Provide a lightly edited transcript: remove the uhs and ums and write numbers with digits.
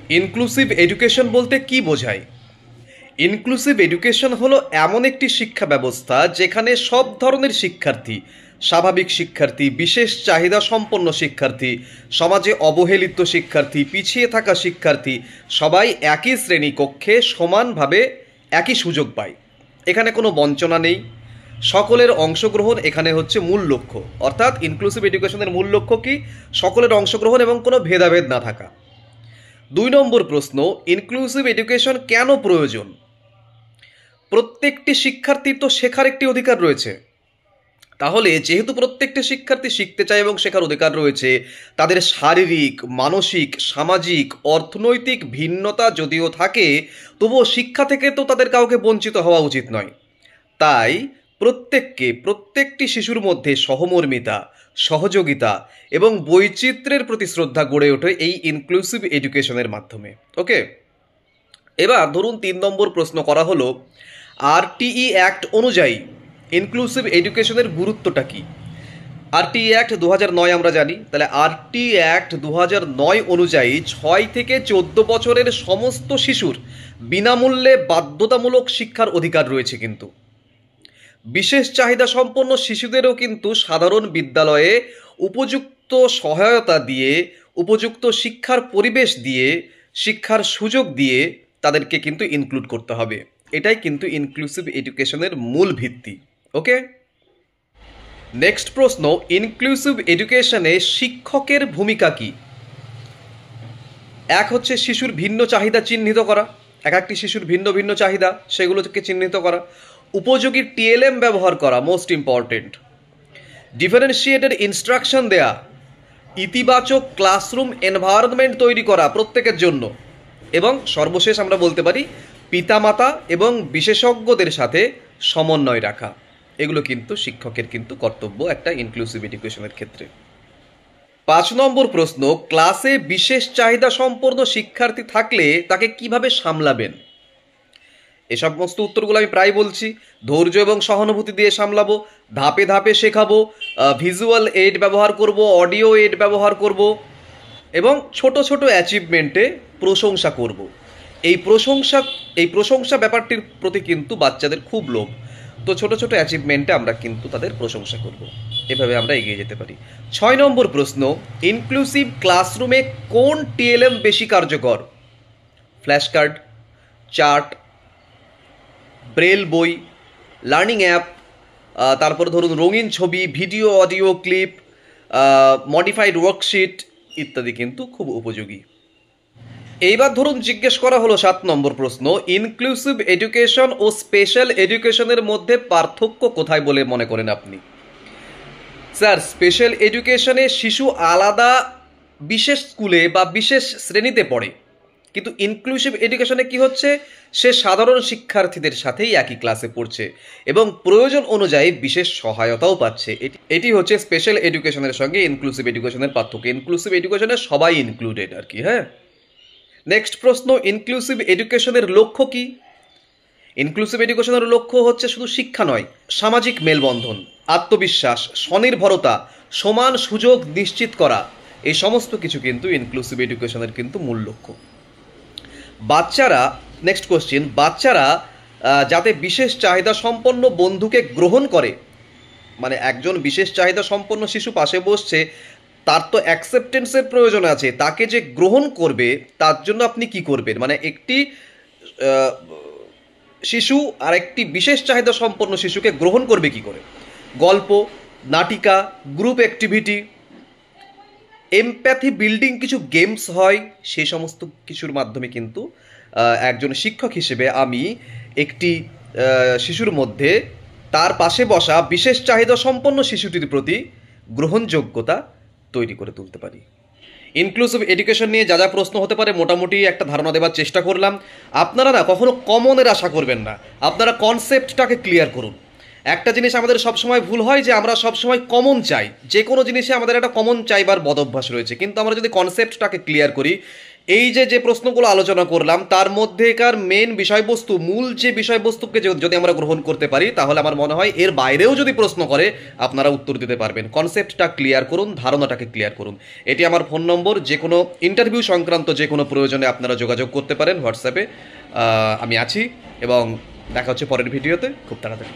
Inclusive education বলতে কি বোঝায়? ইনক্লুসিভ এডুকেশন হলো এমন একটি শিক্ষা ব্যবস্থা যেখানে সব ধরনের শিক্ষার্থী, স্বাভাবিক শিক্ষার্থী, বিশেষ চাহিদা সম্পন্ন শিক্ষার্থী, সমাজে অবহেলিত শিক্ষার্থী, পিছিয়ে থাকা শিক্ষার্থী সবাই একই শ্রেণীকক্ষে সমানভাবে একই সুযোগ পায়। এখানে কোনো বঞ্চনা নেই, সকলের অংশগ্রহণ এখানে হচ্ছে মূল লক্ষ্য। অর্থাৎ ইনক্লুসিভ এডুকেশনের মূল লক্ষ্য কি? সকলের অংশগ্রহণ এবং কোনো ভেদাভেদ না থাকা। 2 নম্বর প্রশ্ন, ইনক্লুসিভ এডুকেশন কেন প্রয়োজন? প্রত্যেকটি শিক্ষার্থীর তো শেখার একটি অধিকার রয়েছে। তাহলে যেহেতু প্রত্যেকটি শিক্ষার্থী শিখতে চায় এবং শেখার অধিকার রয়েছে, তাদের শারীরিক, মানসিক, সামাজিক, অর্থনৈতিক ভিন্নতা যদিও থাকে, তবুও শিক্ষা থেকে তো তাদের কাউকে বঞ্চিত হওয়া উচিত নয়। তাই প্রত্যেকটি শিশুর মধ্যে সহমর্মিতা, সহযোগিতা এবং বৈচিত্র্যের প্রতি শ্রদ্ধা গড়ে ওঠে এই ইনক্লুসিভ এডুকেশনের মাধ্যমে। ওকে, এবার ধরুন 3 নম্বর প্রশ্ন করা হলো, আরটিই অ্যাক্ট অনুযায়ী ইনক্লুসিভ এডুকেশনের গুরুত্বটা কি? আরটিই অ্যাক্ট 2009 আমরা জানি, তাহলে আরটিই অ্যাক্ট 2009 অনুযায়ী 6 থেকে 14 বছরের সমস্ত শিশুর বিনামূল্যে বাধ্যতামূলক শিক্ষার অধিকার রয়েছে। কিন্তু বিশেষ চাহিদা সম্পন্ন শিশুদেরও কিন্তু সাধারণ বিদ্যালয়ে উপযুক্ত সহায়তা দিয়ে, উপযুক্ত শিক্ষার পরিবেশ দিয়ে, শিক্ষার সুযোগ দিয়ে তাদেরকে কিন্তু ইনক্লুড করতে হবে। এটাই কিন্তু ইনক্লুসিভ এডুকেশনের মূল ভিত্তি। ওকে, নেক্সট প্রশ্ন, ইনক্লুসিভ এডুকেশনে শিক্ষকের ভূমিকা কি? এক হচ্ছে শিশুর ভিন্ন চাহিদা চিহ্নিত করা, এক একটি শিশুর ভিন্ন ভিন্ন চাহিদা, সেগুলোকে চিহ্নিত করা, উপযোগী টিএলএম ব্যবহার করা, মোস্ট ইম্পর্টেন্ট, ডিফারেন্সিয়েটেড ইনস্ট্রাকশন দেয়া, ইতিবাচক ক্লাসরুম এনভায়রনমেন্ট তৈরি করা প্রত্যেকের জন্য, এবং সর্বশেষ আমরা বলতে পারি পিতামাতা এবং বিশেষজ্ঞদের সাথে সমন্বয় রাখা। এগুলো কিন্তু শিক্ষকের কিন্তু কর্তব্য একটা ইনক্লুসিভ এডুকেশনের ক্ষেত্রে। 5 নম্বর প্রশ্ন, ক্লাসে বিশেষ চাহিদা সম্পন্ন শিক্ষার্থী থাকলে তাকে কিভাবে সামলাবেন? এ সমস্ত উত্তরগুলো আমি প্রায় বলছি। ধৈর্য এবং সহানুভূতি দিয়ে সামলাবো, ধাপে ধাপে শেখাবো, ভিজুয়াল এইড ব্যবহার করব, অডিও এইড ব্যবহার করব, এবং ছোট ছোট অ্যাচিভমেন্টে প্রশংসা করব। এই প্রশংসা ব্যাপারটির প্রতি কিন্তু বাচ্চাদের খুব লোভ। তো ছোট ছোট অ্যাচিভমেন্টে আমরা কিন্তু তাদের প্রশংসা করব। এভাবে আমরা এগিয়ে যেতে পারি। 6 নম্বর প্রশ্ন, ইনক্লুসিভ ক্লাসরুমে কোন টিএলএম বেশি কার্যকর? ফ্ল্যাশ কার্ড, চার্ট, ব্রেল বই, লার্নিং অ্যাপ, তারপরে ধরুন রঙিন ছবি, video audio clip, modified worksheet ইত্যাদি কিন্তু খুব উপযোগী। এইবার ধরুন জিজ্ঞেস করা হলো 7 নম্বর প্রশ্ন, ইনক্লুসিভ এডুকেশন ও স্পেশাল এডুকেশনের মধ্যে পার্থক্য কোথায় বলে মনে করেন আপনি? স্যার, স্পেশাল এডুকেশনে শিশু আলাদা বিশেষ স্কুলে বা বিশেষ শ্রেণীতে পড়ে, কিন্তু ইনক্লুসিভ এডুকেশনে কি হচ্ছে, সে সাধারণ শিক্ষার্থীদের সাথেই একই ক্লাসে পড়ছে এবং প্রয়োজন অনুযায়ী বিশেষ সহায়তাও পাচ্ছে। এটি হচ্ছে স্পেশাল এডুকেশনের সঙ্গে ইনক্লুসিভ এডুকেশনের পার্থক্য। ইনক্লুসিভ এডুকেশনে সবাই ইনক্লুডেড আর কি। হ্যাঁ, নেক্সট প্রশ্ন, ইনক্লুসিভ এডুকেশনের লক্ষ্য কি? ইনক্লুসিভ এডুকেশনের লক্ষ্য হচ্ছে শুধু শিক্ষা নয়, সামাজিক মেলবন্ধন, আত্মবিশ্বাস, স্বনির্ভরতা, সমান সুযোগ নিশ্চিত করা, এই সমস্ত কিছু কিন্তু ইনক্লুসিভ এডুকেশনের কিন্তু মূল লক্ষ্য। বাচ্চারা, নেক্সট কোশ্চেন, বাচ্চারা যাতে বিশেষ চাহিদা সম্পন্ন বন্ধুকে গ্রহণ করে, মানে একজন বিশেষ চাহিদা সম্পন্ন শিশু পাশে বসছে, তার তো অ্যাকসেপ্টেন্সের প্রয়োজন আছে, তাকে যে গ্রহণ করবে তার জন্য আপনি কি করবেন? মানে একটি শিশু আর একটি বিশেষ চাহিদা সম্পন্ন শিশুকে গ্রহণ করবে কি করে? গল্প, নাটিকা, গ্রুপ অ্যাক্টিভিটি, এমপ্যাথি বিল্ডিং কিছু গেমস হয়, সেই সমস্ত কিছুর মাধ্যমে কিন্তু একজন শিক্ষক হিসেবে আমি একটি শিশুর মধ্যে তার পাশে বসা বিশেষ চাহিদা সম্পন্ন শিশুটির প্রতি গ্রহণযোগ্যতা তৈরি করে তুলতে পারি। ইনক্লুসিভ এডুকেশন নিয়ে যা যা প্রশ্ন হতে পারে মোটামুটি একটা ধারণা দেওয়ার চেষ্টা করলাম। আপনারা না কখনো কমনের আশা করবেন না, আপনারা কনসেপ্টটাকে ক্লিয়ার করুন। একটা জিনিস আমাদের সবসময় ভুল হয় যে আমরা সবসময় কমন চাই, যে কোনো জিনিসে আমাদের একটা কমন চাইবার বদভ্যাস রয়েছে, কিন্তু আমরা যদি কনসেপ্টটাকে ক্লিয়ার করি, এই যে প্রশ্নগুলো আলোচনা করলাম তার মধ্যেকার মেন বিষয়বস্তু, মূল যে বিষয়বস্তুকে যদি আমরা গ্রহণ করতে পারি, তাহলে আমার মনে হয় এর বাইরেও যদি প্রশ্ন করে আপনারা উত্তর দিতে পারবেন। কনসেপ্টটা ক্লিয়ার করুন, ধারণাটাকে ক্লিয়ার করুন। এটি আমার ফোন নম্বর, যে কোনো ইন্টারভিউ সংক্রান্ত যে কোনো প্রয়োজনে আপনারা যোগাযোগ করতে পারেন হোয়াটসঅ্যাপে। আমি আছি এবং দেখা হচ্ছে পরের ভিডিওতে খুব তাড়াতাড়ি।